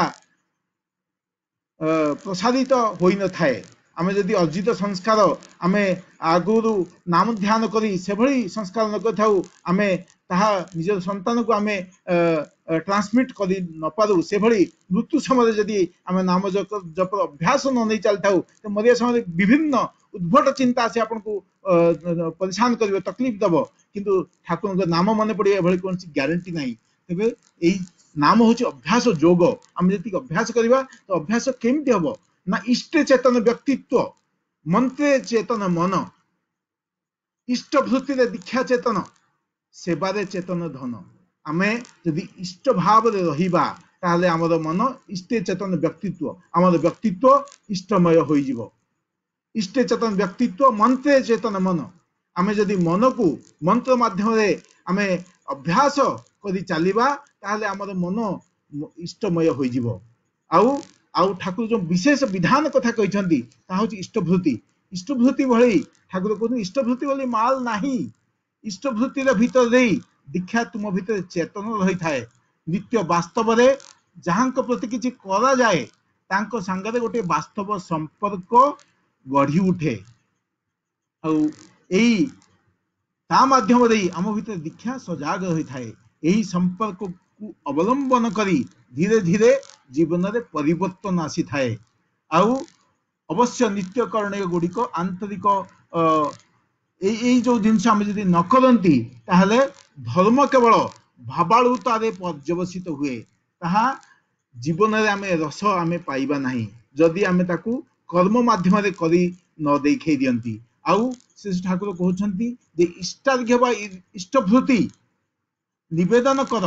प्रसादित होई न थाए आमे जदि अर्जित संस्कार आमे आगुरु नाम ध्यान करी से भली संस्कार न कथाउ आमे ताहा निज संतान को आमे ट्रांसमिट करी न पारू से भली मृत्यु समय जदि आमे नाम जप अभ्यास न नहीं चलताउ तो मरिया समय विभिन्न उद्भट चिंता से आपन को परेशान करिवो तकलीफ दबो किंतु ठाकुर को नाम मन पड़े भली कौन ग्यारंटी नहीं तेबे एई नाम हूँ अभ्यास जोग आम जी अभ्यास करवा तो अभ्यास केमती हम ना इष्ट चेतन व्यक्तित्व मंत्रे चेतन मन इष्ट भृति दीक्षा चेतन सेवारे चेतन धन आमे जदि इष्ट भाव रहिबा ताहले आमर मन इष्ट चेतन व्यक्तित्व आमर व्यक्तित्व इष्टमय हो इष्ट चेतन व्यक्तित्व मंत्रे चेतन मन आमे जदि मन को मंत्र माध्यम आमे अभ्यास करी चलिबा ताहले आमर मन इष्टमय हो जिवो आउ ठाकुर जो विशेष विधान कथा कहते इष्टभृति इष्टभृति भली ठाकुर कहते इष्टभृति भली माल नाही इष्टभृतिर भीतर दे दीक्षा तुम भीतर चेतन रही थाए नित्य वास्तव रे जहां प्रति किछि करा जाए तांको संगरे गोटे वास्तव संपर्क गढ़ी उठे ता माध्यम आम भीतर दीक्षा सजाग रही थाए यही संपर्क को अवलंबन करी धीरे धीरे जीवन में परिवर्तन आसी थाए अवश्य नित्य करणीय गुड़िक आंतरिक जो जिनस आम जब न करती ताहले धर्म केवल भावालुतारे पर्यवसित हुए ताहा जीवन में आम रस आम पाइबा नहीं जदि आम ताकू कर्म माध्यम करी न देखई दियंती आउ श्री ठाकुर कहते इष्टार्घ्य इष्टभृति निवेदन कर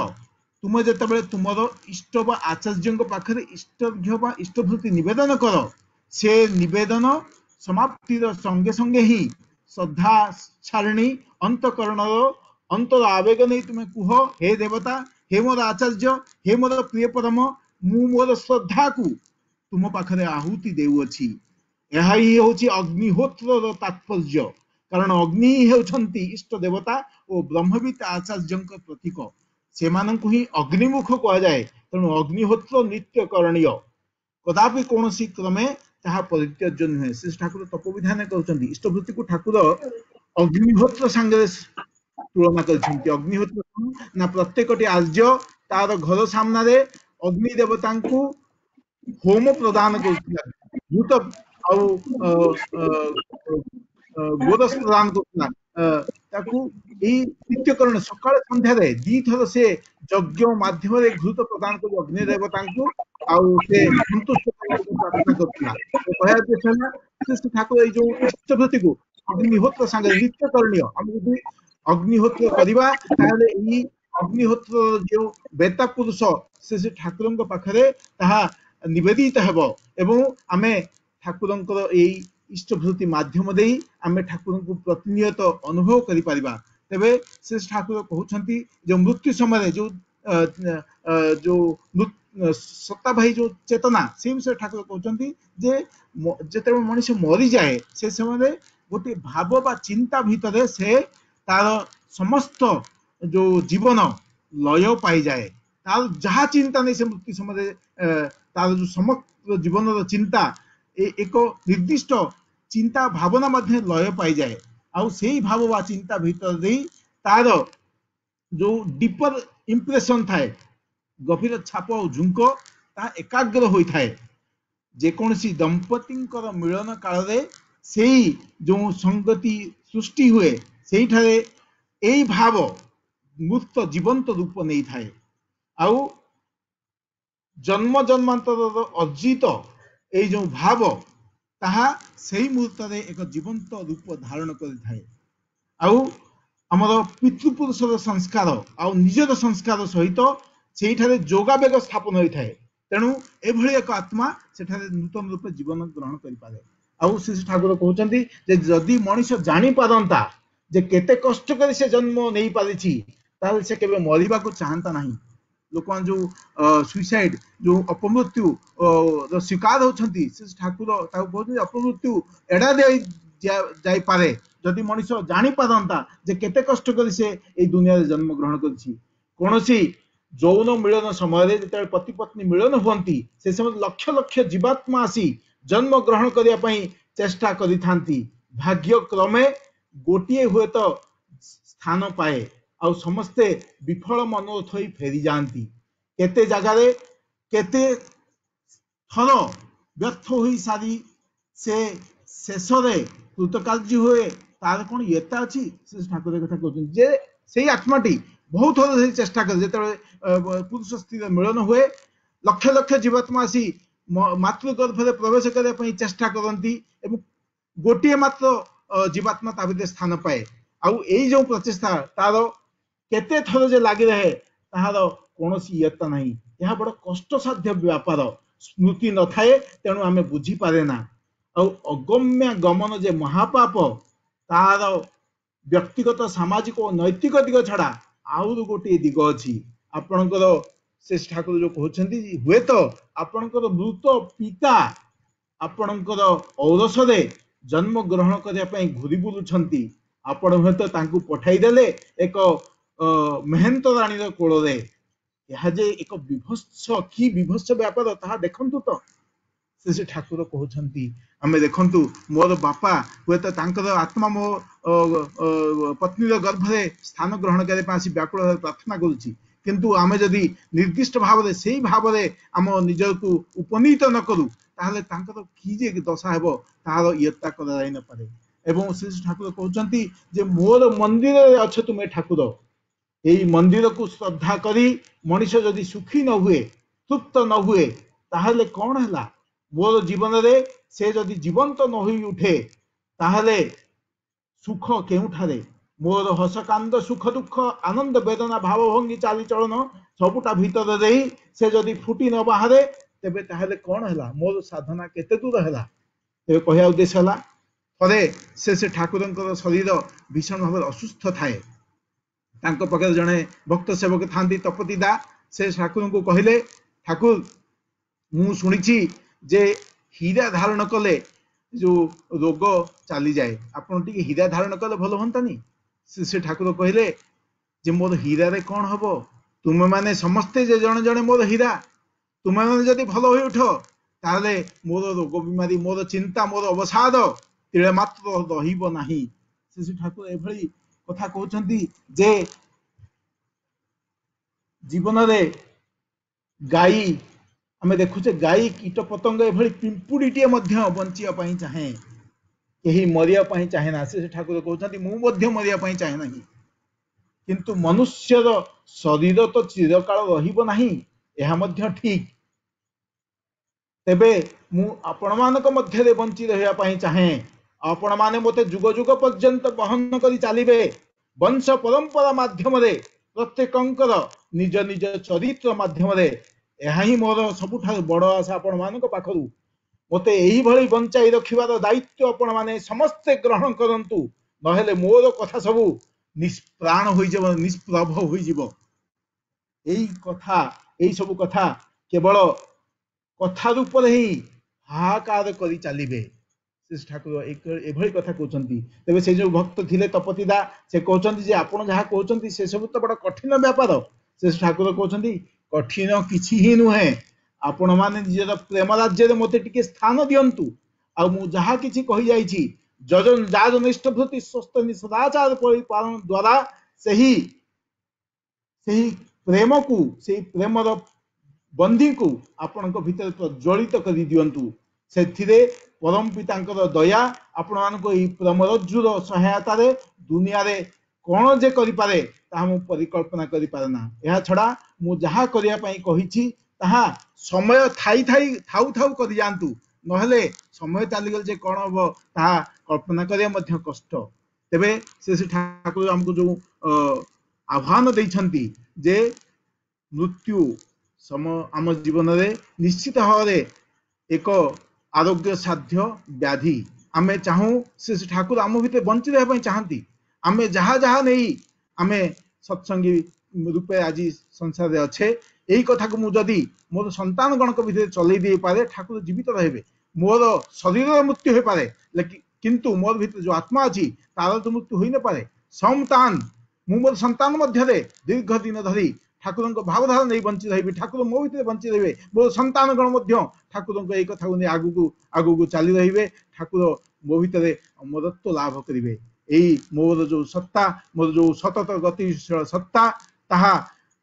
तुम जिते तुमर इष्ट व आचार्य पाखे इष्टार्घ्य इष्टभृति निवेदन कर से निवेदन समाप्तिर संगे संगे ही श्रद्धा छाणी अंतकरण अंतर आवेग नहीं तुम्हें कुह हे देवता हे मोर आचार्य हे मोर प्रिय परम मु मोर श्रद्धा को तुम पाखे आहुति देउअछि यह ही होछि अग्निहोत्र तात्पर्य कारण अग्नि हेउछंती इष्ट देवता और ब्रह्मविद आचार्य प्रतीक से ही अग्निमुख कह जाए तेणु अग्निहोत्र नित्य करणीय कदापि कौन क्रमे ताहा परित्यज्य नुहे श्री ठाकुर तपविधान कहते इष्टभृति को ठाकुर अग्निहोत्र सांगे तुलना कर अग्निहोत्र ना प्रत्येक आर्य तार घर सामने अग्नि देवता को होम प्रदान कर गोरस प्रदान नित्यकरण सकाल संध्या दी थर से यज्ञ माध्यम घृत प्रदान कर अग्नि देवता से संतुष्ट प्रार्थना कर ठाकुर जो इष्टभृति को अग्निहोत्र सांगे नित्य करणीय आम यदि अग्निहोत्र करवा अग्निहोत्र जो बेता पुरुष से ठाकुर पाखे निवेदित हेब एवं आमे ठाकुर इष्टभृति माध्यम दे आमे ठाकुर को प्रतिनियत अनुभव करि परिबा तेबे श्री ठाकुर कहउछंती जो मृत्यु समय जो सत्ता भाई जो चेतना से विषय ठाकुर कहउछंती जे जेते मनुष्य मरी जाए से समय गोटे भाव बा चिंता भितर से तार समस्त जो जीवन लय पाई जाए तार जहा चिंता नहीं से मृत्यु समय तार जो समस्त जीवन चिंता एक निर्दिष्ट चिंता भावना मध्य लय पाई जाए आउ से भाव वा चिंता भीतर दे तार जो डीपर इंप्रेशन थाए गभीर छाप और झुंक ता एकाग्र होई थाए जेकोसी दंपति मिलन काल रे से जो संगति सृष्टि हुए से ठारे यही भाव मूर्त जीवंत रूप नहीं थाए आउ जन्म जन्मांतर अर्जित एई जो भाव ताहा सेई मुहूर्त एक जीवंत रूप धारण करिथाए। आउ आमर पितृपुरुषर संस्कार आउ निजर संस्कार सहित सेठारे जोगावेग स्थापन होता है। तेणु एभली एक आत्मा सेठारे नूतन रूप जीवन ग्रहण करिपारे। आउ श्री ठाकुर कहउचंती जे जदि मनुष्य जानि पारंता जे केते कष्ट करी से जन्म नहीं पारिछि ताले से केबे मरिबा को चाहता नहीं। लोक जो सुइसाइड जो अपमृत्यु शिकार होती से ठाकुर कहते अपमृत्यु एड़ा दे जाई पारे जदि मनुष्य जानी पारंता जे केते कष्ट करी से ए दुनिया रे जन्म ग्रहण करछि। कोनोसी यौन मिलन समय जो पति पत्नी मिलन हुअंती से समय लक्ष लक्ष जीवात्मा आसी जन्म ग्रहण करिया पई चेष्टा करिथांती। भाग्य क्रमे गोटिए हुए तो स्थान पाए आउ समस्ते विफल मनोरथ होई फेरी जाती। केते जगारे केते थर व्यर्थ होई सारी से शेष रे कृतकार्य हुए तार कौन येता अछि श्री ठाकुर कथा कहते जे सेई आत्माटी बहुत थर चेष्टा करे जेते पुरुष स्त्री मिलन हुए लक्ष लक्ष जीवात्मा आसी मातृगर्भ रे प्रवेश करने पई चेष्टा करती एवं गोटे मात्र जीवात्मा ता भितर स्थान पाए। आउ एई जो प्रचेष्टा तार केते थर जे लागि रहे ताहार कोनोसी येता नहीं। यह बड़ कष्ट साध्य व्यापार स्मृति न थाए तेणु आमे बुझी पारे ना। आउ अगम्य गमन जे महापाप तार व्यक्तिगत सामाजिक और नैतिक दिग छड़ा आउर गोटे दिग अछि। आपणकर से ठाकुर जो कहउछंती हुए तो आपणकर मृत पिता आपणकर औरसरे जन्म ग्रहण करिया पई घुरी बुलुछंती। आपण हुए तो तांकु पठाई देले एक मेहंत राणीर कोଳରେ। यह जे एक विभत्स कि विभत्स व्यापार ताहा देखंतु तो से ठाकुर कहउछंती आमे देखंतु मोर बापा हुए तो तांकर आत्मा मो पत्नीर गर्भरे स्थान ग्रहण करे पासी व्याकुल प्रार्थना करूची किंतु आमे जदि निर्दिष्ट भाव रे सेही भाव रे आम निजरकु उपनीत न करू ताहले तांकर कि जे दशा हेबो ताहार इयत्ता करा जाई न पारे। एवं श्री ठाकुर कहउचंती जे मोर मंदिर रे अछ तुमे ठाकुर यही मंदिर को श्रद्धा करी मनुष्य जदि सुखी न हुए तृप्त न हुए ताहले कौन हैला मोर जीवन रे से जदि जीवंत न होई उठे ताहले सुख केउठारे मोर हस कांद सुख दुख आनंद वेदना भाव भंगी चाली चलन सबुटा भीतर रही से जदि फुटी न बाहरे तेबे ताहले कौन हैला मोर साधना केते दूर हैला। तेबे कहया उद्देश्य हैला थरे से ठाकुरंकर शरीर भीषण भाव असुस्थ थाए। तांको पाखे जने भक्त सेवक थांती तपति दा से ठाकुर को कहले ठाकुर मु शुणिछि जे हीरा धारण कले जो रोग चली जाए आपण टिके हीरा धारण कले भल हंतानी। से ठाकुर कहले जे मोर हीरा रे कौन हबो तुम माने समस्ते जे जने जने मोर हीरा तुम माने जदि भल होई उठ ताले मोर रोग बीमारी मोर चिंता मोर अवसाद तिळे मात्र रहिबो नाही। से ठाकुर एभली कथा कहउछंती जे जीवन रे गाई आमे देखुचे गाई कीट पतंग एभली पिंपुड़ीटे मध्य बंचिया पई चाहे केही मरिया पई चाहे ना। से ठाकुर कहउछंती मु मध्य मरिया पई चाहे नाही किंतु मनुष्यर शरीर तो चिरकाल रहिबो नाही एहा मध्य ठीक तेबे मु आपण मानक मध्य रे बंची रहिया पई चाहे आपण माने मते जुग जुग पर्यंत बहन करी चालिबे वंश परंपरा माध्यम रे प्रत्येकंकर निज निज चरित्र माध्यम रे एहा ही मोर सबुठा बड़ आशा आपण मानक पाखरु मते एही भली बंचाई रखिबार दायित्व आपण माने समस्ते ग्रहण करंतु नहेले मोर कथा सबु निष्प्राण होई जब निष्प्रभ होई जीव। एही कथा एही सब कथा केवल कथा रूप ही हाहाकार करी चलिबे। श्री ठाकुर एभली कथा कहउछंती। तेबे से जो भक्त थिले तपति दा से कहउछंती जे आपण जहा कहउछंती से सब तो बड़ा कठिन व्यापार। से ठाकुर कहउछंती कठिन किछि ही नुहे आपण माने निजर प्रेम राज्य रे मते टिके स्थान दियंतु आ मु जहा किछि कहि जाईछि जजन जाज निष्ठभूति स्वस्थ सदाचार परिपालन द्वारा सही सही प्रेम को सही प्रेमर बंदी को आपण भीतर प्रज्वलित कर दियंतु से परम पितांकर दया आपण मानको ई प्रेमरज्जुर सहायता रे दुनिया रे कौन जे करि पारे ताहा मु परिकल्पना करि पारेना। एहा छडा मु जहा करिया पई कहिछि ताहा समय थाई थाई थाउ थाउ करि जानतु नहले समय चलीगल जे कौन हम ता कल्पना करिया मध्य कष्ट। तेबे से ठाकुर हमको जो आह्वान देइछंती जे मृत्यु सम आम जीवन रे निश्चित भाव एक आरोग्य साध्य व्याधि आमे चाहूँ से ठाकुर आम भितर बंची रहा चाहती आमे जहाँ जहाँ नहीं आमे सत्संगी रूपे आज संसार अच्छे यही कथा को मुझे मोर संतान गणक भितर चलई दे पारे ठाकुर जीवित रहे मोर शरीर मृत्यु हो पारे किंतु मोर भितर जो आत्मा अच्छी तार तो मृत्यु हो न पारे संतान मु मोर संतान मध्य दीर्घ दिन धरी ठाकुर भावधारा नहीं बंची रही ठाकुर मो भीतर बंची रहे मोर संतान गण ठाकुर यही कथा को आगू आगू चली रही ठाकुर मो भीतर अमरत्व लाभ करेंगे यही मोर जो सत्ता मोर जो सतत गतिशील सत्ता ताहा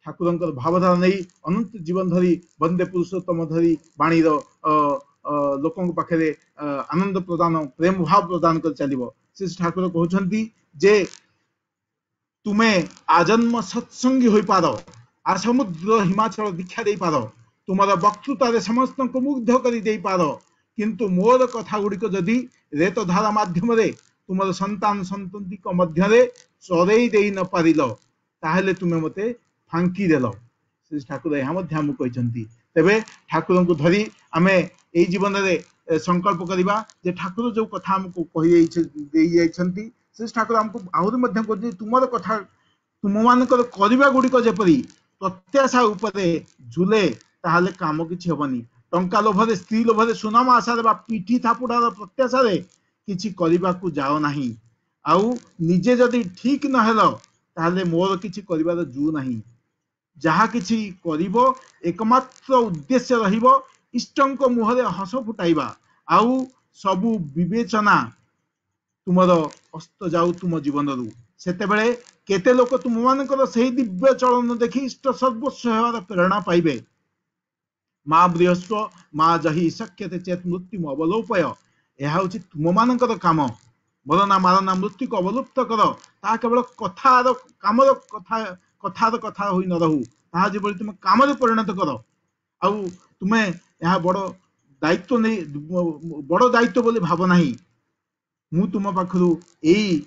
ठाकुर भावधारा नहीं अनंत जीवन धरी वंदे पुरुषोत्तम धरी बाणी लोक पाखे आनंद प्रदान प्रेम भाव प्रदान कर चलो से ठाकुर कहते जे तुम्हें आजन्म सत्संगी हो पार आ समुद्र हिमाचल दीक्षा दे पार तुम वक्तृतार समस्त को मुग्ध कर दे पार किंतु मोर कथा गुड़िक जदि रेत धारा माध्यम तुम संतान संतति मध्य चरई दे न पार ताहले तुम्हें मते फांकी देल श्री ठाकुर यह कहते तेरे ठाकुर को धरी आम यही जीवन में संकल्प करवा जे ठाकुर जो कथा आमको कही श्री ठाकुर आमको आहरी तुम कथा तुम मानकर करवा गुड़िक जपरी प्रत्याशा उपरे झुले ताहले काम किछि हबनी टंका लोभरे स्त्री लोभरे सुनाम आशारे बा पिठी थापुडार प्रत्याशा किछि करबा को जाओ नाही आउ निजे जदि ठीक न हेलो ताहले मोर किछि करबार जू नाही जहा किछि करिवो एकमात्र उद्देश्य रहिबो इष्टंक मुहरे हस फुटाइबा आउ सबु विवेचना तुमर अस्त जाऊ तुम जीवन रू सेतेबेले केते लोक तुम मानकर सही दिव्य चलन देखि इष्ट सर्वस्व हेबार प्रेरणा पाइबे माँ बृहस्प माँ जही शक्यते चेत मृत्यु अवलोपय यह हूँ तुम मानकर काम मरना मारना मृत्यु को अवलुप्त कर ता केवल कथार कामर कथार कथा हो न रहू ता जो तुम काम परिणत कर आउ तुम्हें यह बड़ दायित्व नहीं बड़ दायित्व बोली भाव नहीं मु तुम पाखु यही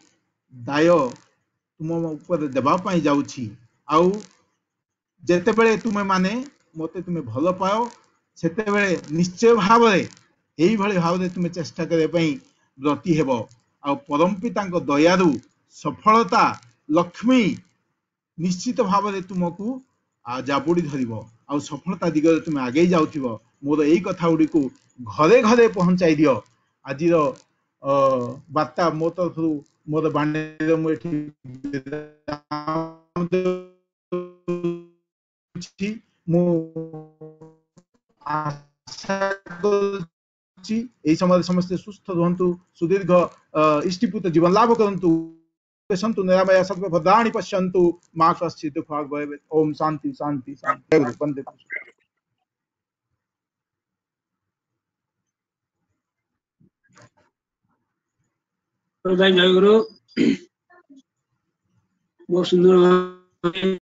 दाय तुम ऊपर देवाई जाऊँगी आउ जेतेबेले तुमे माने मते तुमे भल पाओ सेतेबेले निश्चय भाव यही भाव तुमे चेष्टा करने ब्रती हेब आ परम पिता दयारु सफलता लक्ष्मी निश्चित भाव तुमको जाबुड़ी धरब आ सफलता दिगरे तुम आगे जाऊ मोर यही कथा गुड़ी को घरे घरे पहुंचाई दियो आज वार्ता मो तरफ मोर बाणी मु आशा यही समय समस्त सुस्थ रुहतु सुदीर्घ इष्टिपुत जीवन लाभ करंतु सन्तु निरामया सर्वभद्राणि पश्यन्तु मा कश्चित् दुःखभाग् भवेत्। ओम शांति शांति शांति। वंदे जय गुरु। बहुत सुंदर